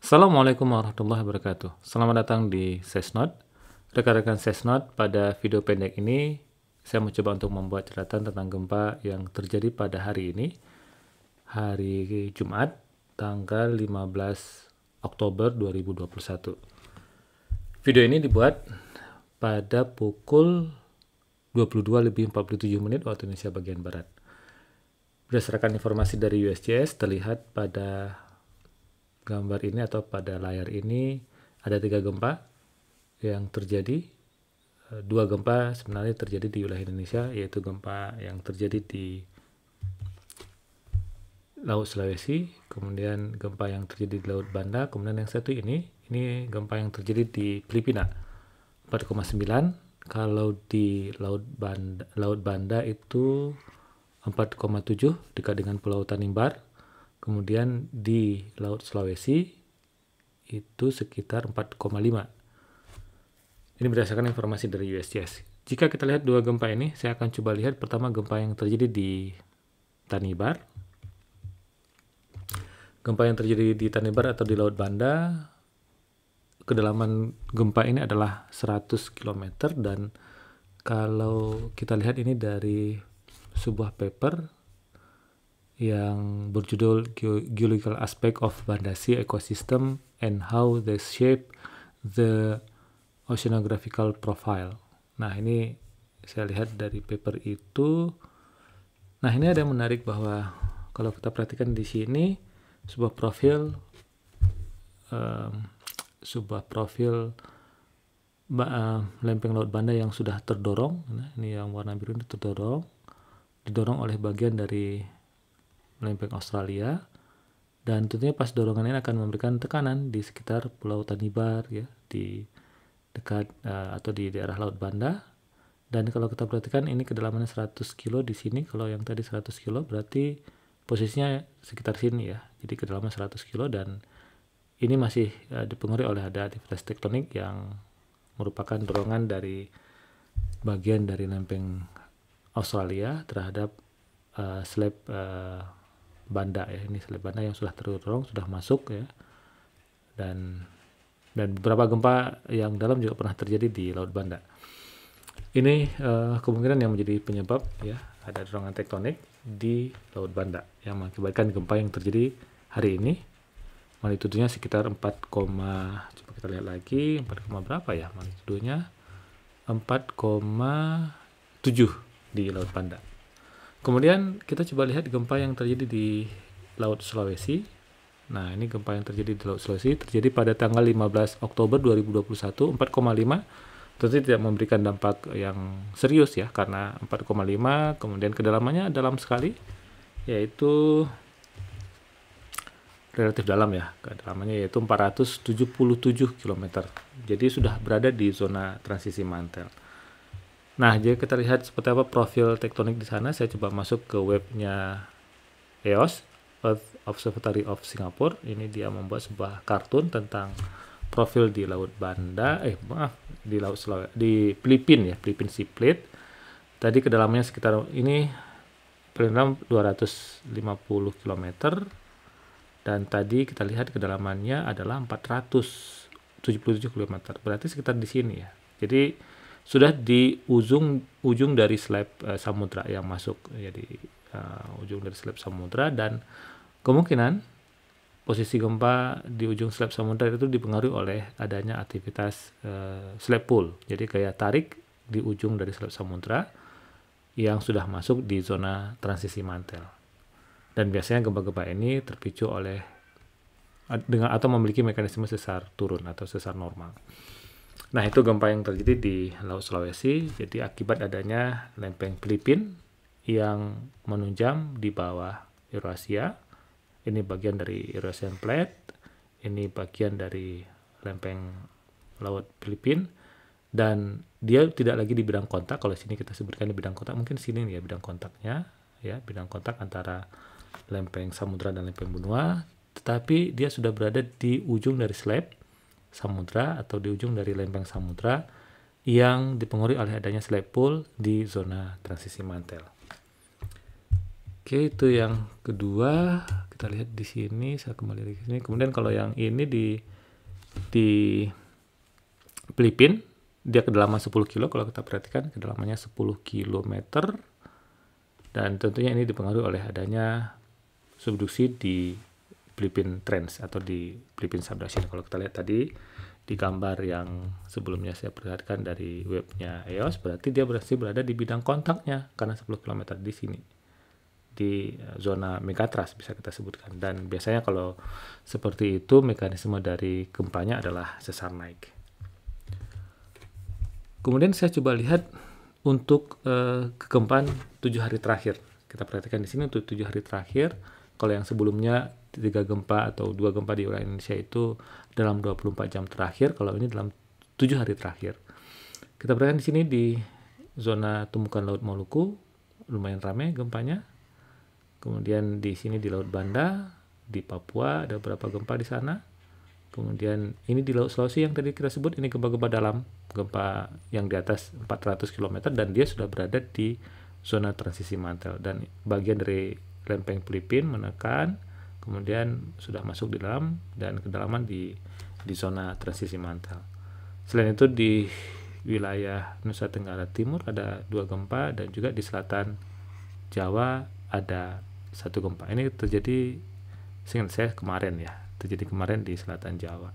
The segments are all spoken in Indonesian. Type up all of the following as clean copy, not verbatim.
Assalamualaikum warahmatullahi wabarakatuh. Selamat datang di Sesnot. Rekan-rekan Sesnot, pada video pendek ini saya mencoba untuk membuat catatan tentang gempa yang terjadi pada hari ini, hari Jumat, tanggal 15 Oktober 2021. Video ini dibuat pada pukul 22:47 waktu Indonesia bagian Barat. Berdasarkan informasi dari USGS, terlihat pada gambar ini atau pada layar ini ada 3 gempa yang terjadi. 2 gempa sebenarnya terjadi di wilayah Indonesia, yaitu gempa yang terjadi di Laut Sulawesi, kemudian gempa yang terjadi di Laut Banda, kemudian yang satu ini gempa yang terjadi di Filipina 4,9. Kalau di Laut Banda itu 4,7 dekat dengan Pulau Tanimbar. Kemudian di Laut Sulawesi itu sekitar 4,5. Ini berdasarkan informasi dari USGS. Jika kita lihat 2 gempa ini, saya akan coba lihat pertama gempa yang terjadi di Tanimbar. Gempa yang terjadi di Tanimbar atau di Laut Banda, kedalaman gempa ini adalah 100 km, dan kalau kita lihat ini dari sebuah paper yang berjudul Geological Aspect of Banda Sea Ecosystem and How They Shape the Oceanographical Profile. Nah, ini saya lihat dari paper itu. Nah, ini ada yang menarik bahwa kalau kita perhatikan di sini sebuah profil lempeng Laut Banda yang sudah terdorong. Nah, ini yang warna biru ini didorong oleh bagian dari lempeng Australia, dan tentunya pas dorongan ini akan memberikan tekanan di sekitar Pulau Tanimbar, ya, di dekat atau di daerah Laut Banda. Dan kalau kita perhatikan ini kedalamannya 100 kilo di sini. Kalau yang tadi 100 kilo berarti posisinya sekitar sini, ya. Jadi kedalaman 100 kilo, dan ini masih dipengaruhi oleh ada aktivitas tektonik yang merupakan dorongan dari bagian dari lempeng Australia terhadap slab Banda, ya. Ini slab Banda yang sudah terdorong, sudah masuk, ya. Dan beberapa gempa yang dalam juga pernah terjadi di Laut Banda. Ini kemungkinan yang menjadi penyebab, ya, ada dorongan tektonik di Laut Banda yang mengakibatkan gempa yang terjadi hari ini. Magnitudonya sekitar 4, coba kita lihat lagi, 4, berapa ya magnitudonya? 4,7 di Laut Banda. Kemudian kita coba lihat gempa yang terjadi di Laut Sulawesi. Nah, ini gempa yang terjadi di Laut Sulawesi terjadi pada tanggal 15 Oktober 2021, 4,5. Tentu tidak memberikan dampak yang serius, ya, karena 4,5, kemudian kedalamannya dalam sekali, yaitu relatif dalam, ya. Kedalamannya yaitu 477 km. Jadi sudah berada di zona transisi mantel. Nah, jadi kita lihat seperti apa profil tektonik di sana. Saya coba masuk ke webnya EOS, Earth Observatory of Singapore. Ini dia membuat sebuah kartun tentang profil di Laut Banda, di Laut Sulawesi, di Filipina, ya, Philippine Sea Plate. Tadi kedalamannya sekitar ini dalam 250 km, dan tadi kita lihat kedalamannya adalah 477 km. Berarti sekitar di sini, ya. Jadi sudah di ujung dari slab samudra yang masuk, ya, di ujung dari slab samudra, dan kemungkinan posisi gempa di ujung slab samudra itu dipengaruhi oleh adanya aktivitas slab pool. Jadi kayak tarik di ujung dari slab samudra yang sudah masuk di zona transisi mantel. Dan biasanya gempa-gempa ini terpicu oleh atau memiliki mekanisme sesar turun atau sesar normal. Nah, itu gempa yang terjadi di Laut Sulawesi. Jadi akibat adanya lempeng Filipina yang menunjam di bawah Eurasia. Ini bagian dari Eurasian Plate, ini bagian dari lempeng Laut Filipina, dan dia tidak lagi di bidang kontak. Kalau sini kita sebutkan di bidang kontak, mungkin sini, ya, bidang kontaknya, ya, bidang kontak antara lempeng samudra dan lempeng benua, tetapi dia sudah berada di ujung dari slab samudra atau di ujung dari lempeng samudra yang dipengaruhi oleh adanya slab pool di zona transisi mantel. Oke, itu yang kedua. kita lihat di sini, saya kembali lagi ke sini. Kemudian kalau yang ini di Filipina, dia kedalaman 10 kilo, kalau kita perhatikan kedalamannya 10 kilometer, dan tentunya ini dipengaruhi oleh adanya subduksi di Philippine Trench atau di Philippine Subduction. Kalau kita lihat tadi di gambar yang sebelumnya saya perlihatkan dari webnya EOS, berarti dia berada di bidang kontaknya karena 10 km di sini, di zona megatrust bisa kita sebutkan. Dan biasanya kalau seperti itu mekanisme dari gempanya adalah sesar naik. Kemudian saya coba lihat untuk kegempaan 7 hari terakhir. Kita perhatikan di sini untuk 7 hari terakhir. Kalau yang sebelumnya 3 gempa atau 2 gempa di wilayah Indonesia itu dalam 24 jam terakhir, kalau ini dalam 7 hari terakhir. Kita perhatikan di sini di zona tumbukan Laut Maluku lumayan ramai gempanya. Kemudian di sini di Laut Banda, di Papua ada beberapa gempa di sana. Kemudian ini di Laut Sulawesi yang tadi kita sebut, ini gempa-gempa dalam, gempa yang di atas 400 km, dan dia sudah berada di zona transisi mantel. Dan bagian dari lempeng Filipina menekan, kemudian sudah masuk di dalam, dan kedalaman di zona transisi mantel. Selain itu di wilayah Nusa Tenggara Timur ada 2 gempa, dan juga di selatan Jawa ada 1 gempa. Ini terjadi, seingat saya kemarin ya, terjadi kemarin di selatan Jawa,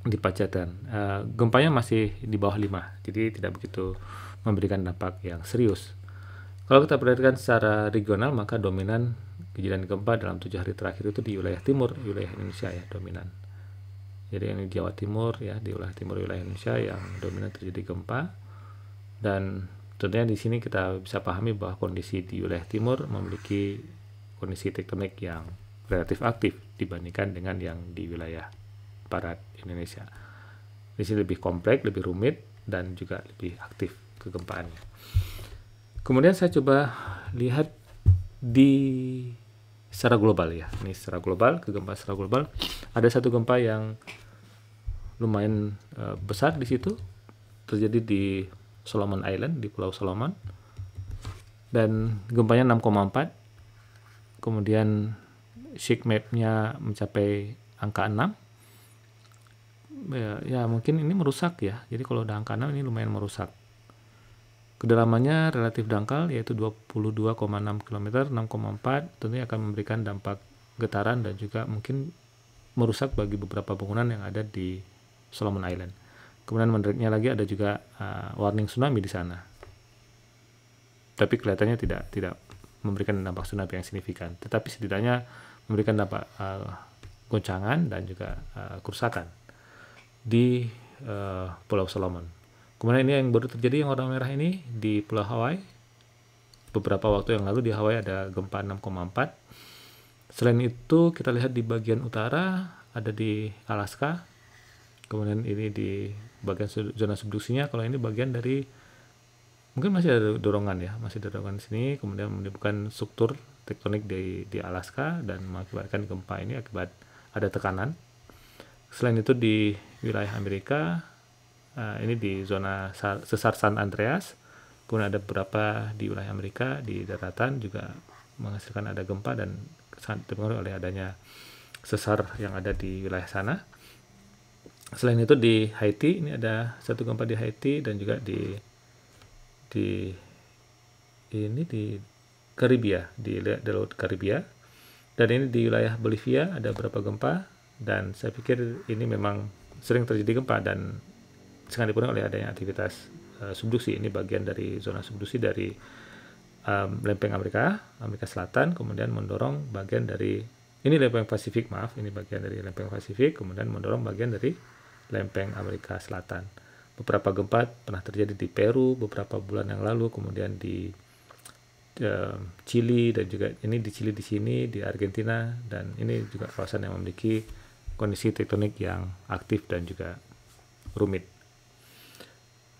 di Pacitan. Gempanya masih di bawah 5, jadi tidak begitu memberikan dampak yang serius. Kalau kita perhatikan secara regional, maka dominan kejadian gempa dalam 7 hari terakhir itu di wilayah timur, wilayah Indonesia ya, dominan. Jadi ini Jawa Timur ya, di wilayah timur wilayah Indonesia yang dominan terjadi gempa. Dan tentunya di sini kita bisa pahami bahwa kondisi di wilayah timur memiliki kondisi tektonik yang relatif aktif dibandingkan dengan yang di wilayah barat Indonesia. Di sini lebih kompleks, lebih rumit, dan juga lebih aktif kegempaannya. Kemudian saya coba lihat di secara global ya. Ini secara global, kegempaan secara global. Ada 1 gempa yang lumayan besar di situ, terjadi di Solomon Island, di Pulau Solomon, dan gempanya 6,4. Kemudian shake map-nya mencapai angka 6. Ya mungkin ini merusak ya. Jadi kalau udah angka 6 ini lumayan merusak. Kedalamannya relatif dangkal, yaitu 22,6 km, 6,4, tentunya akan memberikan dampak getaran dan juga mungkin merusak bagi beberapa bangunan yang ada di Solomon Island. Kemudian menariknya lagi ada juga warning tsunami di sana. Tapi kelihatannya tidak memberikan dampak tsunami yang signifikan, tetapi setidaknya memberikan dampak goncangan dan juga kerusakan di Pulau Solomon. Kemudian ini yang baru terjadi yang warna merah ini di Pulau Hawaii. Beberapa waktu yang lalu di Hawaii ada gempa 6,4. Selain itu kita lihat di bagian utara ada di Alaska. Kemudian ini di bagian zona subduksinya. Kalau ini bagian dari, mungkin masih ada dorongan ya, masih ada dorongan di sini. Kemudian menimbulkan struktur tektonik di Alaska dan mengakibatkan gempa ini akibat ada tekanan. Selain itu di wilayah Amerika, ini di zona sesar San Andreas, kemudian ada beberapa di wilayah Amerika di daratan juga menghasilkan ada gempa dan sangat dipengaruhi oleh adanya sesar yang ada di wilayah sana. Selain itu di Haiti, ini ada 1 gempa di Haiti dan juga di Karibia, di Laut Karibia. Dan ini di wilayah Bolivia ada beberapa gempa, dan saya pikir ini memang sering terjadi gempa dan sangat dipengaruhi oleh adanya aktivitas subduksi. Ini bagian dari zona subduksi dari lempeng Amerika Selatan, kemudian mendorong bagian dari, ini lempeng Pasifik, maaf, ini bagian dari lempeng Pasifik, kemudian mendorong bagian dari lempeng Amerika Selatan. Beberapa gempa pernah terjadi di Peru beberapa bulan yang lalu, kemudian di Chili, dan juga ini di Chili di sini, di Argentina, dan ini juga kawasan yang memiliki kondisi tektonik yang aktif dan juga rumit.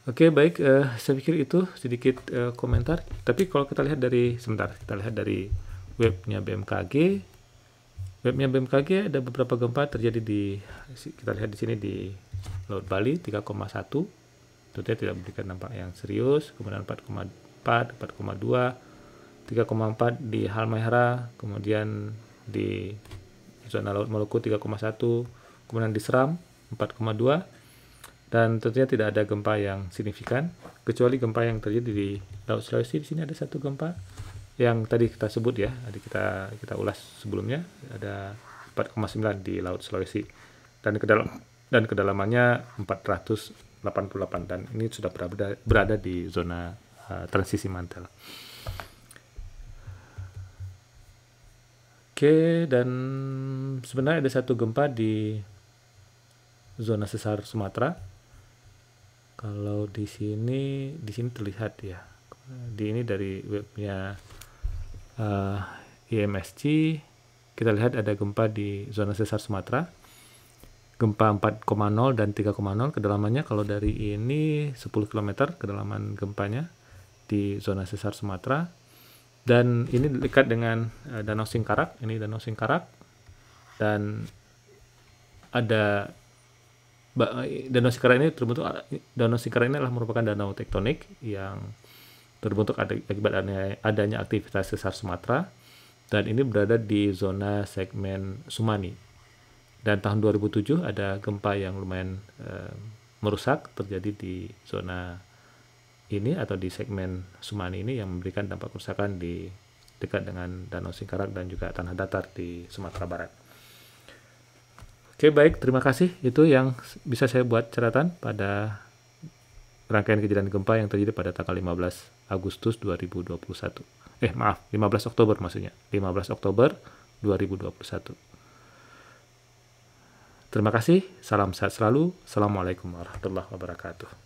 Oke, baik, saya pikir itu sedikit komentar. Tapi kalau kita lihat dari webnya BMKG. Webnya BMKG ada beberapa gempa terjadi kita lihat di sini di Laut Bali 3,1. Tentunya tidak memberikan dampak yang serius. Kemudian 4,4, 4,2, 3,4 di Halmahera, kemudian di zona Laut Maluku 3,1, kemudian di Seram 4,2, dan tentunya tidak ada gempa yang signifikan kecuali gempa yang terjadi di Laut Sulawesi. Di sini ada satu gempa yang tadi kita sebut ya, tadi kita ulas sebelumnya, ada 4,9 di Laut Sulawesi dan kedalamannya 488, dan ini sudah berada di zona transisi mantel. Oke, dan sebenarnya ada satu gempa di zona sesar Sumatera. Kalau di sini terlihat ya. Ini dari webnya IMSC, kita lihat ada gempa di zona sesar Sumatera. Gempa 4,0 dan 3,0, kedalamannya kalau dari ini 10 km kedalaman gempanya di zona sesar Sumatera. Dan ini dekat dengan Danau Singkarak. Ini Danau Singkarak, dan ada Danau Singkarak ini adalah merupakan danau tektonik yang terbentuk akibat adanya aktivitas sesar Sumatera, dan ini berada di zona segmen Sumani. Dan tahun 2007 ada gempa yang lumayan merusak terjadi di zona ini atau di segmen Sumani ini, yang memberikan dampak kerusakan di dekat dengan Danau Singkarak dan juga tanah datar di Sumatera Barat. Oke, baik, terima kasih. Itu yang bisa saya buat catatan pada rangkaian kejadian gempa yang terjadi pada tanggal 15 Agustus 2021. 15 Oktober maksudnya. 15 Oktober 2021. Terima kasih, salam sehat selalu. Assalamualaikum warahmatullahi wabarakatuh.